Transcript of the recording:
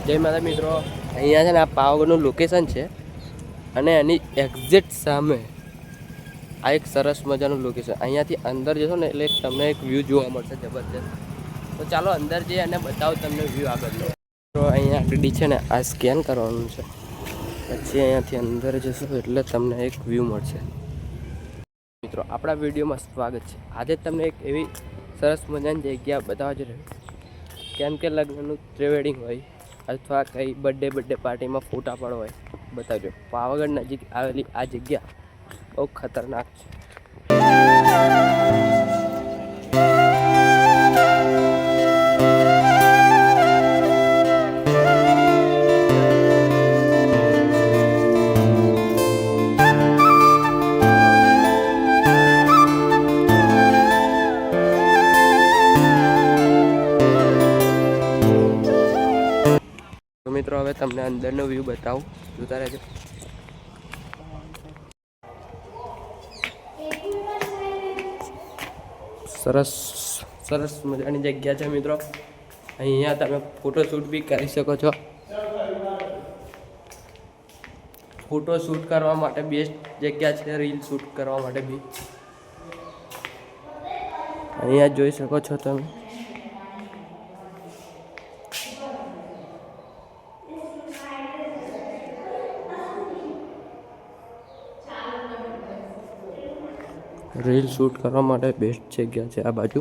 જય માતા મિત્રો, અહીંયા છે ને આ પાવાગઢનું લોકેશન છે અને એની એક્ઝેક્ટ સામે આ એક સરસ મજાનું લોકેશન. અહીંયાથી અંદર જશો ને એટલે તમને એક વ્યૂ જોવા મળશે જબરજસ્ત. તો ચાલો અંદર જઈએ અને બતાવું તમને વ્યૂ આગળનો. તો અહીંયા આગળ છે ને આ સ્કેન કરવાનું છે, પછી અહીંયાથી અંદર જશો એટલે તમને એક વ્યૂ મળશે. મિત્રો આપણા વિડીયોમાં સ્વાગત છે. આજે તમને એક એવી સરસ મજાની જગ્યા બતાવવા જ રહ્યું, કેમ કે લગ્નનું પ્રી વેડિંગ હોય અથવા કંઈ બર્થડે પાર્ટીમાં ફોટા પાડવા હોય બતાવજો. પાવાગઢ નજીક આવેલી આ જગ્યા બહુ ખતરનાક છે. તો મિત્રો હવે તમને અંદરનો વ્યૂ બતાવું, જોતા રહેજો. સરસ સરસ મજાની જગ્યા છે મિત્રો. અહીંયા તમે ફોટોશૂટ બી કરી શકો છો. ફોટોશૂટ કરવા માટે બેસ્ટ જગ્યા છે, રીલ શૂટ કરવા માટે બી. અહીંયા જોઈ શકો છો તમે. રીલ શૂટ કરવા માટે બેસ્ટ જગ્યા છે આ બાજુ.